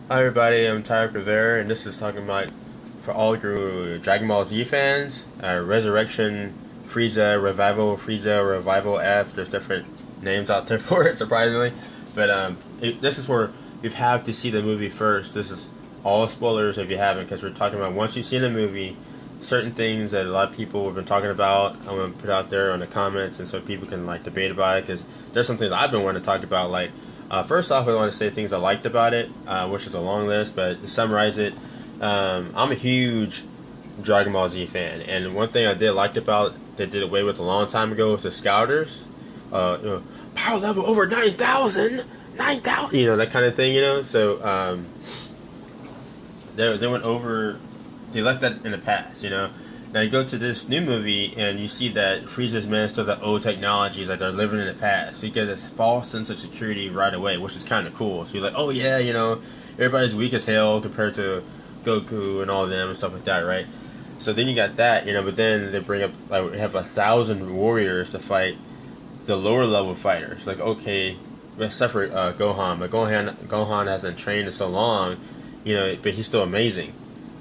Hi everybody, I'm Tyler Rivera, and this is talking about for all your Dragon Ball Z fans, Resurrection, Frieza, Revival F. There's different names out there for it, surprisingly. But this is where you have to see the movie first. This is all spoilers if you haven't, because we're talking about once you've seen the movie, certain things that a lot of people have been talking about. I'm gonna put out there on the comments, and so people can like debate about it. Because there's some things I've been wanting to talk about, like first off, I want to say things I liked about it, which is a long list, but to summarize it, I'm a huge Dragon Ball Z fan, and one thing I did like about they did away with a long time ago was the Scouters. Power level over 9,000, 9,000, that kind of thing, So they went over, they left that in the past, Now you go to this new movie and you see that Frieza's managed to the old technologies that they're living in the past. So you get this false sense of security right away, which is kind of cool. So you're like, oh yeah, everybody's weak as hell compared to Goku and all of them and stuff like that, right? So then you got that, but then they bring up like we have 1,000 warriors to fight the lower level fighters. Like okay, except for Gohan, but Gohan hasn't trained in so long, but he's still amazing.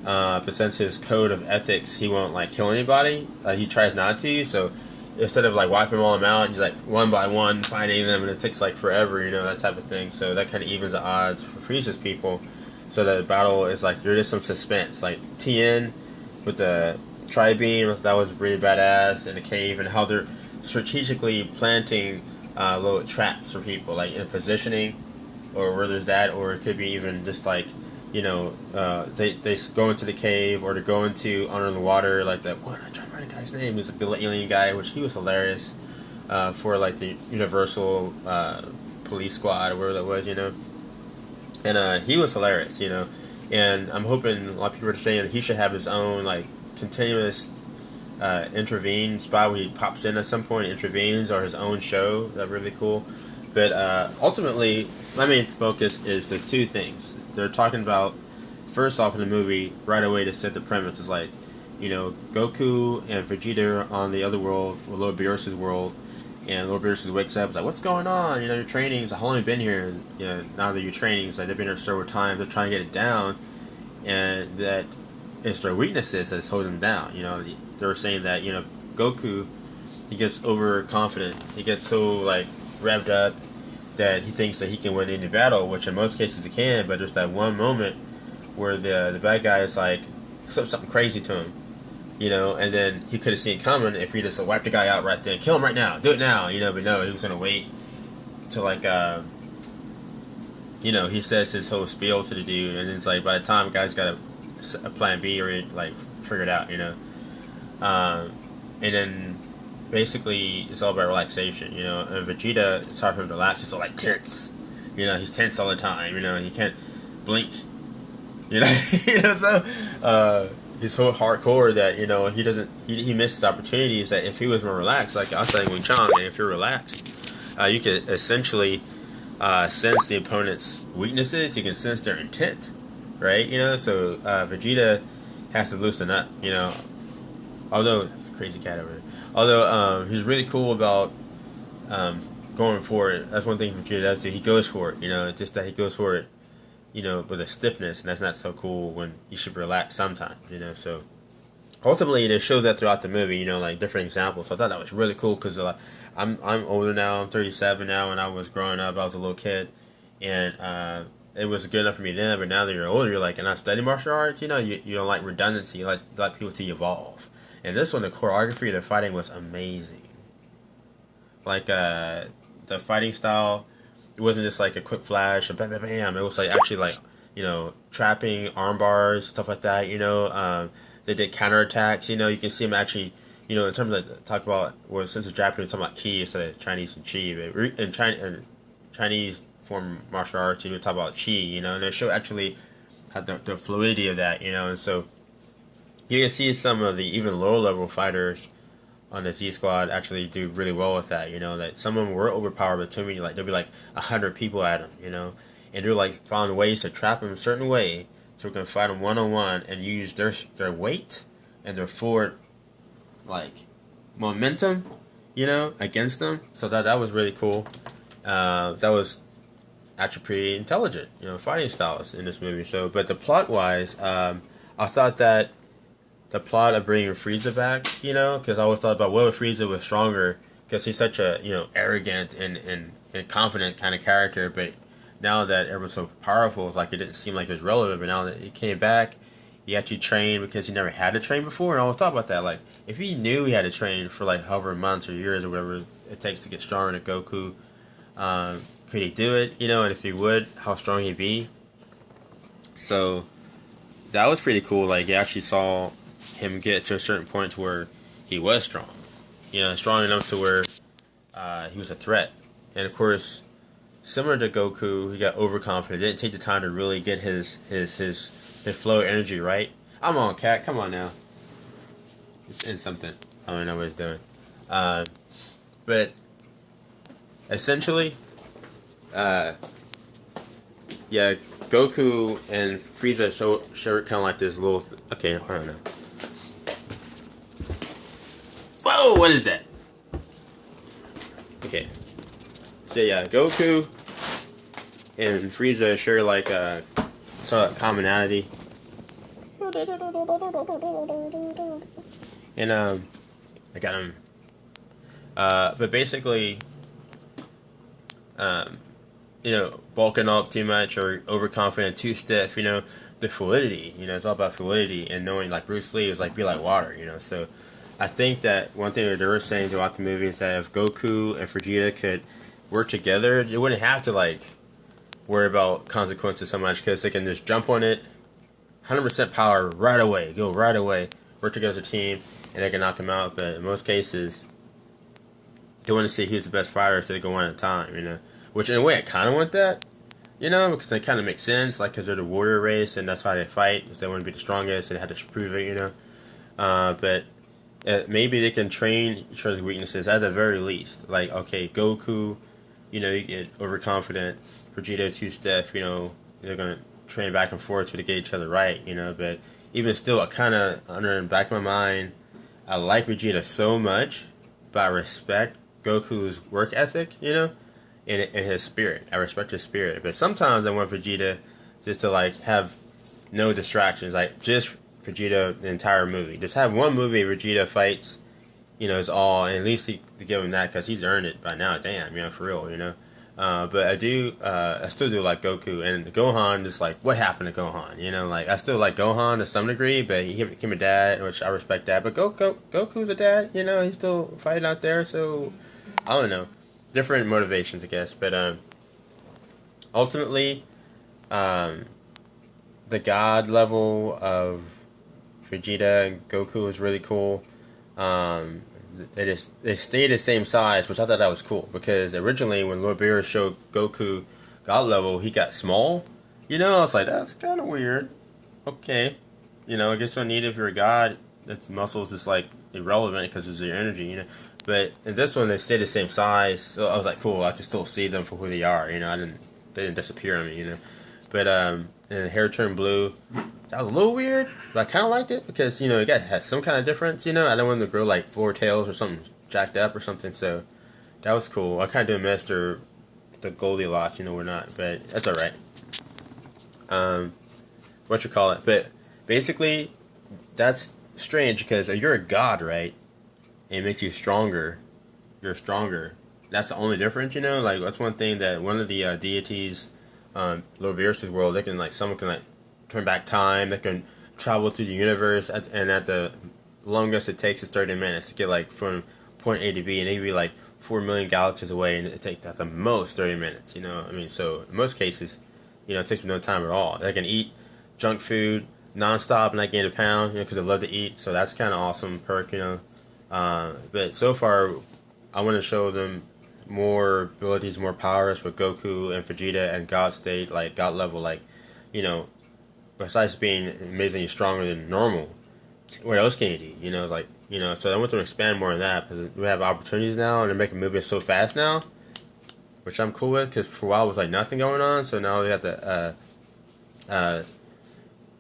But since his code of ethics, he won't like kill anybody. He tries not to. So instead of like wiping all them out, he's like one by one fighting them, and it takes like forever, that type of thing. So that kind of evens the odds for Frieza's people. So the battle is like there is some suspense. Like Tien with the tri beam, that was really badass in the cave, and how they're strategically planting little traps for people, like in positioning, or where there's that, or it could be even just like they go into the cave or to go into under the water, like that. What I'm trying to remember the guy's name. He's like the alien guy, which he was hilarious for like the Universal Police Squad or whatever that was, And he was hilarious, And I'm hoping a lot of people are saying that he should have his own like continuous intervene spot where he pops in at some point, intervenes, or his own show. That's really cool. But ultimately, my main focus is the two things they're talking about. First off, in the movie, right away to set the premise is like, Goku and Vegeta on the other world, or Lord Beerus's world, and Lord Beerus wakes up. It's like, what's going on? Your training. It's like, how long have you been here? Now that you're training, it's like they've been here several times. They're trying to get it down, and that it's their weaknesses that's holding them down. They were saying that Goku, he gets overconfident. He gets so like revved up that he thinks that he can win any battle, which in most cases he can. But there's that one moment where the bad guy is like something crazy to him, and then he could have seen it coming if he just wiped the guy out right then, kill him right now, do it now, But no, he was gonna wait to like he says his whole spiel to the dude, and it's like by the time the guy's got a plan B or like figured out, and then basically it's all about relaxation, And Vegeta, it's hard for him to relax. He's all like tense, He's tense all the time, He can't blink, So he's so hardcore that he doesn't he misses opportunities that if he was more relaxed, like I was saying with Chong, and if you're relaxed, you can essentially sense the opponent's weaknesses. You can sense their intent, right? So Vegeta has to loosen up, Although it's a crazy cat over there. Although he's really cool about going for it. That's one thing Vegeta does too. He goes for it. It's just that he goes for it. With a stiffness, and that's not so cool when you should relax sometimes. So ultimately they show that throughout the movie. Like different examples. So I thought that was really cool because I'm older now. I'm 37 now. When I was growing up, I was a little kid, and it was good enough for me then. But now that you're older, you're like, and I study martial arts. You don't like redundancy. You like people to evolve. And this one, the choreography of the fighting was amazing. Like the fighting style, it wasn't just like a quick flash and bam, bam, bam. It was like actually like trapping arm bars, stuff like that. They did counterattacks. You can see them actually. In terms of talk about well, since it's Japanese, talking about ki instead of Chinese and chi. But in Chinese form martial arts, you would talk about chi. And they show actually had the fluidity of that. And so you can see some of the even lower level fighters on the Z Squad actually do really well with that. That some of them were overpowered, but to me, like there'll be like 100 people at them. And they're like found ways to trap them a certain way, so we can fight them one on one and use their weight and their forward like momentum, against them. So that was really cool. That was actually pretty intelligent, fighting styles in this movie. So, but the plot wise, I thought that the plot of bringing Frieza back, because I always thought about what if Frieza was stronger, because he's such a arrogant and confident kind of character. But now that everyone's so powerful, it's like it didn't seem like it was relevant. But now that he came back, he actually trained because he never had to train before. And I always thought about that, like if he knew he had to train for like however months or years or whatever it takes to get stronger than Goku, could he do it? And if he would, how strong he'd be. So that was pretty cool. Like you actually saw him get to a certain point to where he was strong, strong enough to where he was a threat. And of course, similar to Goku, he got overconfident. Didn't take the time to really get his flow of energy right. I'm on, cat. Come on now. It's in something. I don't know what it's doing. But essentially, yeah, Goku and Frieza show kind of like this little. Okay, I don't know. Whoa! What is that? Okay. So yeah, Goku and Frieza share like a commonality. And I got him. But basically, bulking up too much or overconfident, too stiff, the fluidity, it's all about fluidity and knowing, like Bruce Lee was like, be like water, so I think that one thing that they were saying throughout the movie is that if Goku and Vegeta could work together, they wouldn't have to, like, worry about consequences so much, because they can just jump on it, 100% power right away, go right away, work together as a team, and they can knock him out. But in most cases, they want to see who's the best fighter, so they go one at a time, Which in a way, I kind of want that, because they kind of make sense, like, because they're the warrior race, and that's how they fight, because they want to be the strongest, and they have to prove it, But maybe they can train each other's weaknesses at the very least. Like, okay, Goku, you get overconfident, Vegeta too stiff, they're going to train back and forth to get each other right, But even still, I kind of, under the back of my mind, I like Vegeta so much, but I respect Goku's work ethic, and his spirit. I respect his spirit. But sometimes I want Vegeta just to, like, have no distractions. Like, just Vegeta the entire movie. Just have one movie Vegeta fights, is all. And at least to give him that, because he's earned it by now. Damn, for real, But I still do like Goku. And Gohan is like, what happened to Gohan? Like, I still like Gohan to some degree, but he became a dad, which I respect that. But Goku's a dad, he's still fighting out there, so I don't know. Different motivations, I guess. But ultimately, the God level of Vegeta and Goku is really cool. They stay the same size, which I thought that was cool, because originally when Lord Beerus showed Goku God level, he got small. I was like, that's kind of weird. Okay, I guess you don't need it if you're a god. Its muscles is like irrelevant because it's your energy, But in this one, they stay the same size. So I was like, cool. I can still see them for who they are. They didn't disappear on me. But and the hair turned blue. That was a little weird, but I kind of liked it because it had some kind of difference. I don't want them to grow like 4 tails or something jacked up or something. So that was cool. I kind of do miss the Goldilocks. We're not, but that's all right. What you call it? But basically, that's strange because you're a god, right? And it makes you stronger. You're stronger. That's the only difference, Like, that's one thing that one of the deities, Lord Beerus' world, someone can, turn back time. They can travel through the universe, and at the longest it takes is 30 minutes to get, from point A to B, and it could be, 4 million galaxies away, and it takes at the most 30 minutes, So, in most cases, it takes no time at all. They can eat junk food nonstop and not gain a pound, because they love to eat, so that's kind of awesome perk, But so far, I want to show them more abilities, more powers with Goku and Vegeta and God state, God level, besides being amazingly stronger than normal, what else can you do? So I want them to expand more on that, because we have opportunities now, and they're making movies so fast now, which I'm cool with, because for a while it was nothing going on, so now we got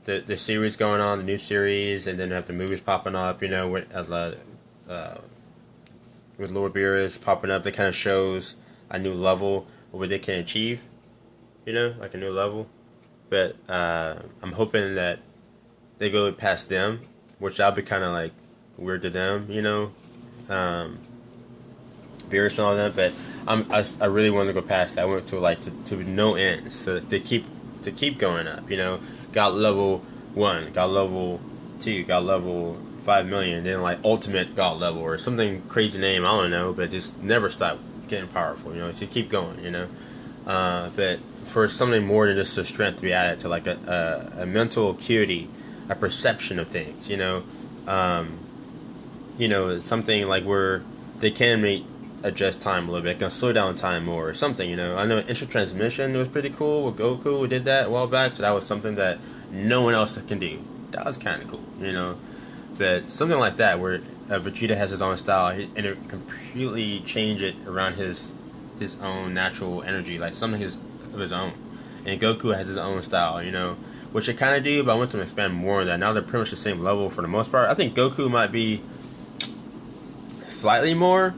the series going on, the new series, and then we have the movies popping up, with Lord Beerus popping up, that kind of shows a new level of what they can achieve. like a new level. But I'm hoping that they go past them, which I'll be kind of like weird to them, um, Beerus and all that. But I really want to go past that. I want to like to no end, so to keep going up. Got level 1, got level 2, got level 5 million, then like ultimate god level or something crazy name, I don't know, but just never stop getting powerful. To keep going. But for something more than just the strength to be added to like a mental acuity, a perception of things. Something like where they can adjust time a little bit, can slow down time more or something. I know instant transmission was pretty cool with Goku, who did that a while back, so that was something that no one else can do. That was kind of cool. But something like that where Vegeta has his own style and it completely change it around his own natural energy, like something of his own. And Goku has his own style, which it kind of do, but I want them to expand more on that. Now they're pretty much the same level for the most part. I think Goku might be slightly more,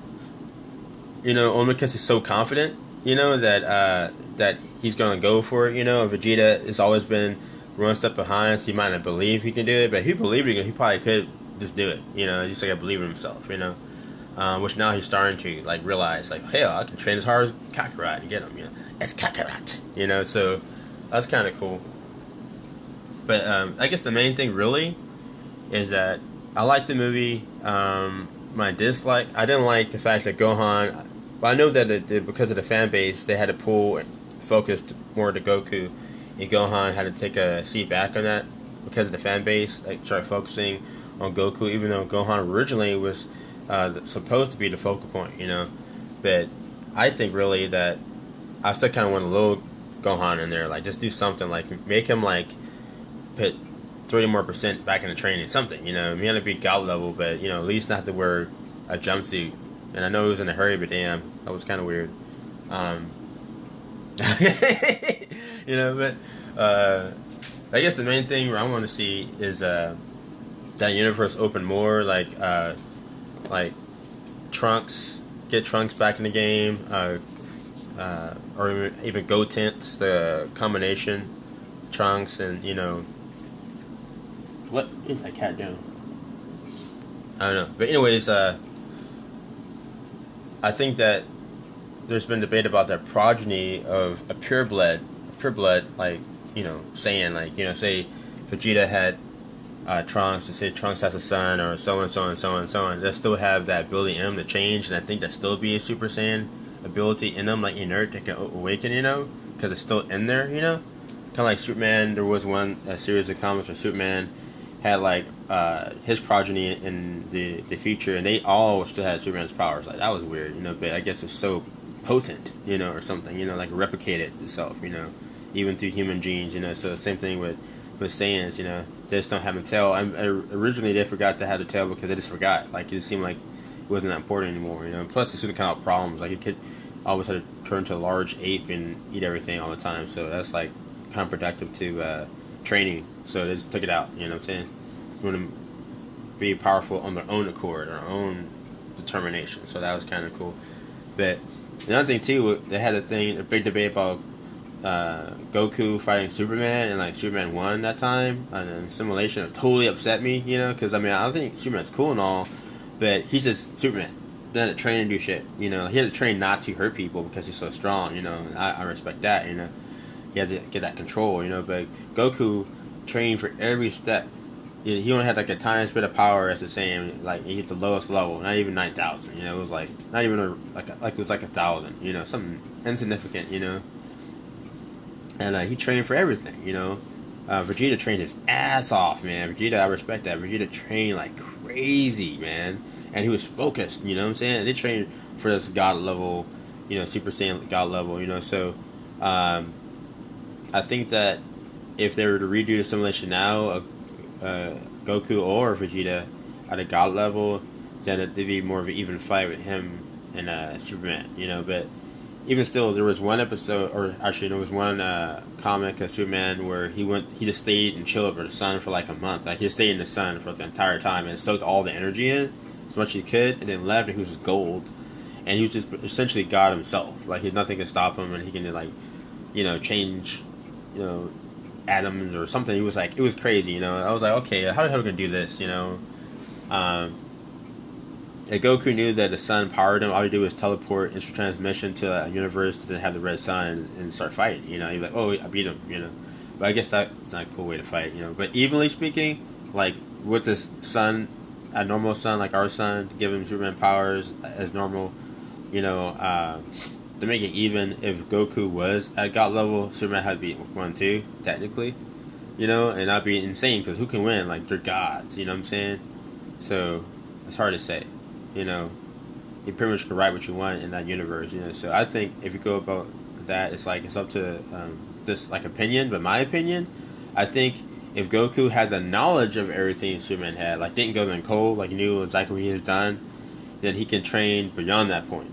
only because he's so confident, that he's going to go for it. Vegeta has always been one step behind, so he might not believe he can do it, but if he believed it, he probably could just do it. Just like I believe in himself. Which now he's starting to like realize, like, hell, I can train as hard as Kakarot and get him. It's Kakarot. So that's kind of cool. But I guess the main thing really is that I liked the movie. My dislike, I didn't like the fact that Gohan. Well, I know that because of the fan base, they had to pull focus more to Goku, and Gohan had to take a seat back on that because of the fan base. Like, start focusing on Goku, even though Gohan originally was supposed to be the focal point, But I think really that I still kind of want to load Gohan in there, like just do something, like make him like put 30% more back in the training, something, He had to be God level, but at least not have to wear a jumpsuit. And I know he was in a hurry, but damn, that was kind of weird. But I guess the main thing I want to see is that universe open more, like Trunks, get Trunks back in the game, or even Gotenks, the combination Trunks and what is that cat doing? I don't know, but anyways, I think that there's been debate about the progeny of a pureblood, like saying like say Vegeta had Trunks, to say Trunks has a son, or so and so and so and so on, they still have that ability in them to change, and I think that still be a Super Saiyan ability in them, like inert, that can awaken, because it's still in there, kind of like Superman. There was a series of comics where Superman had like his progeny in the future, and they all still had Superman's powers. Like that was weird, but I guess it's so potent, or something, like replicated itself, even through human genes, So the same thing with Saiyans, they just don't have a tail. Originally they forgot to have the tail because they just forgot. Like it seemed like it wasn't that important anymore, Plus it soon kind of problems. Like it could always had to turn into a large ape and eat everything all the time. So that's like counterproductive to training. So they just took it out. You know what I'm saying? You want to be powerful on their own accord, their own determination. So that was kind of cool. But the other thing too, they had a big debate about Goku fighting Superman, and like Superman won that time, and Simulation. It totally upset me, because I don't think Superman's cool and all, but he's just Superman. Doesn't train and do shit, He had to train not to hurt people because he's so strong, and I respect that, He has to get that control, But Goku trained for every step. He only had like a tiniest bit of power, as the same, like he hit the lowest level, not even 9,000. It was like not even like it was like 1,000. Something insignificant. And he trained for everything. Vegeta trained his ass off, man. Vegeta, I respect that. Vegeta trained like crazy, man, and he was focused. You know what I'm saying? And they trained for this god level, Super Saiyan god level. So I think that if they were to redo the simulation now, Goku or Vegeta at a god level, then it'd be more of an even fight with him and Superman, But even still, there was one episode, or actually there was one comic of Superman where he just stayed and chilled with the sun for like a month. Like he just stayed in the sun for the entire time and soaked all the energy in as much as he could, and then left, and he was just gold, and he was just essentially God himself. Like nothing could stop him, and he can like change, atoms or something. He was like, it was crazy. I was like, okay, how the hell are we gonna do this? And Goku knew that the sun powered him. All he did was teleport instant transmission to a universe that didn't have the red sun and start fighting. He was like, oh, I beat him. But I guess that's not a cool way to fight. But evenly speaking, like with the sun, a normal sun like our sun, give him Superman powers as normal. To make it even, if Goku was at God level, Superman had to be 1-2 technically. And that'd be insane because who can win? Like they're gods. You know what I'm saying? So it's hard to say. You pretty much can write what you want in that universe. So I think if you go about that, it's up to this opinion. But my opinion, I think if Goku had the knowledge of everything Superman had, like didn't go in cold, like knew exactly what he has done, then he can train beyond that point.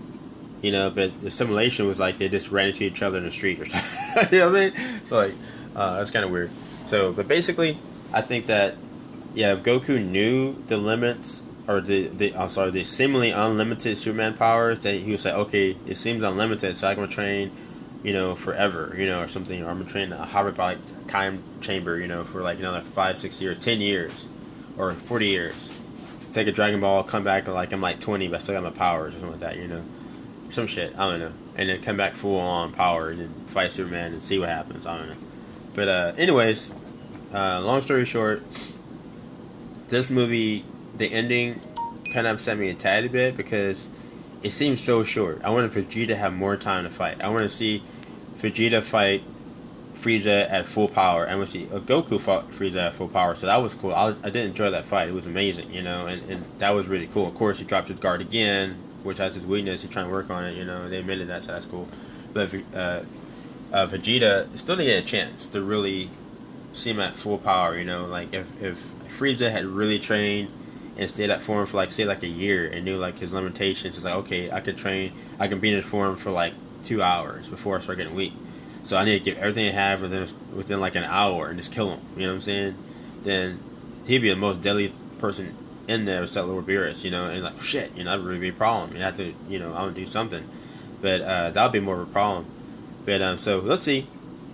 But the simulation was like they just ran into each other in the street or something. You know what I mean? So that's kind of weird. So, but basically, I think that if Goku knew the limits or the seemingly unlimited Superman powers, that he was like, okay, it seems unlimited, so I'm gonna train, forever, or something, or I'm gonna train a hyperbolic time chamber, for like another 5, 6 years, 10 years, or 40 years. Take a Dragon Ball, come back like I'm like 20, but I still got my powers or something like that, some shit, I don't know, and then come back full on power and then fight Superman and see what happens. I don't know, but anyways, long story short, this movie, the ending kind of upset me a tiny bit because it seems so short. I wanted Vegeta to have more time to fight. I want to see Vegeta fight Frieza at full power. I want to see Goku fought Frieza at full power. So that was cool. I did enjoy that fight. It was amazing, and that was really cool. Of course, he dropped his guard again, which has his weakness. He's trying to work on it, They admitted that, so that's cool. But Vegeta still didn't get a chance to really see him at full power, Like if Frieza had really trained and stayed at form for a year and knew his limitations, it's like, okay, I can be in form for 2 hours before I start getting weak. So I need to give everything I have within an hour and just kill him. You know what I'm saying? Then he'd be the most deadly person in there except Lord Beerus, and shit, that would really be a problem. You have to, I'm gonna do something. But that would be more of a problem. But so let's see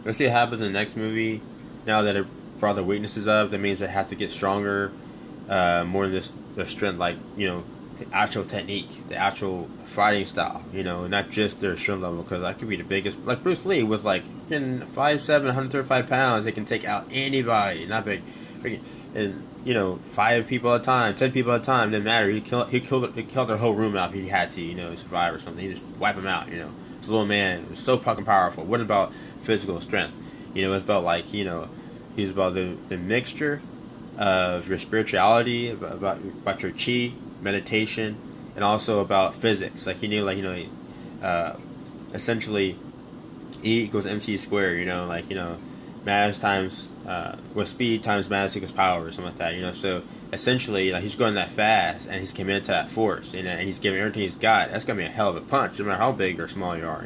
what happens in the next movie. Now that it brought the weaknesses up, that means they have to get stronger, more than their strength, the actual technique, the actual fighting style, not just their strength level, because that could be the biggest. Like Bruce Lee was 5'7", 135 pounds, they can take out anybody, not big, and 5 people at a time, 10 people at a time, didn't matter. He killed their whole room out if he had to, survive or something. He just wipe them out, This little man was so fucking powerful. It wasn't about physical strength, it's about he's about the mixture of your spirituality, about your chi, meditation, and also about physics. He knew, essentially, E equals mc squared. Mass times speed times mass equals power or something like that. So essentially, he's going that fast and he's committed to that force, and he's giving everything he's got. That's gonna be a hell of a punch, no matter how big or small you are.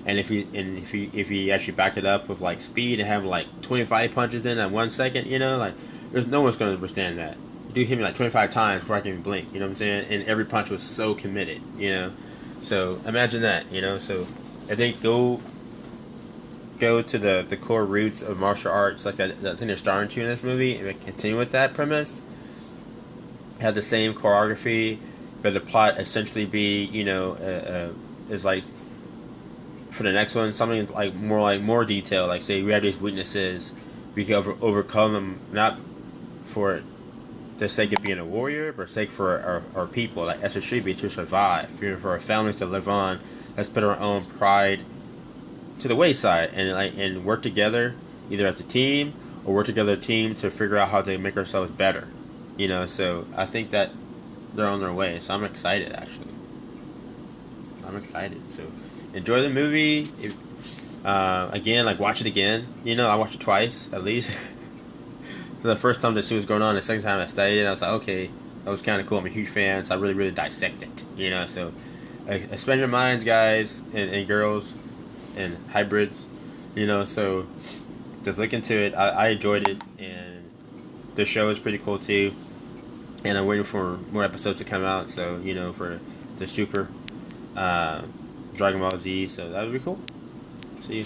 And if he actually backed it up with speed and have 25 punches in at 1 second, there's no one's gonna understand that. You hit me 25 times before I can even blink. You know what I'm saying? And every punch was so committed. So imagine that. So I think go to the core roots of martial arts, that thing they're starting to in this movie, and continue with that premise. Have the same choreography, but the plot essentially be is for the next one something more detail. Say we have these weaknesses, we can overcome them, not for the sake of being a warrior, but sake for our people, as it should be, to survive, for our families to live on. Let's put our own pride to the wayside and work together, either as a team or work together as a team to figure out how to make ourselves better. So I think that they're on their way. So I'm excited, actually. I'm excited. So enjoy the movie. Again, watch it again. I watched it twice at least. So the first time to see what's going on, the second time I studied it, I was like, okay, that was kind of cool. I'm a huge fan, so I really, really dissect it. So expand your minds, guys and girls and hybrids. So just look into it. I enjoyed it, and the show is pretty cool too. And I'm waiting for more episodes to come out. So for the Super Dragon Ball Z. So that would be cool. See you.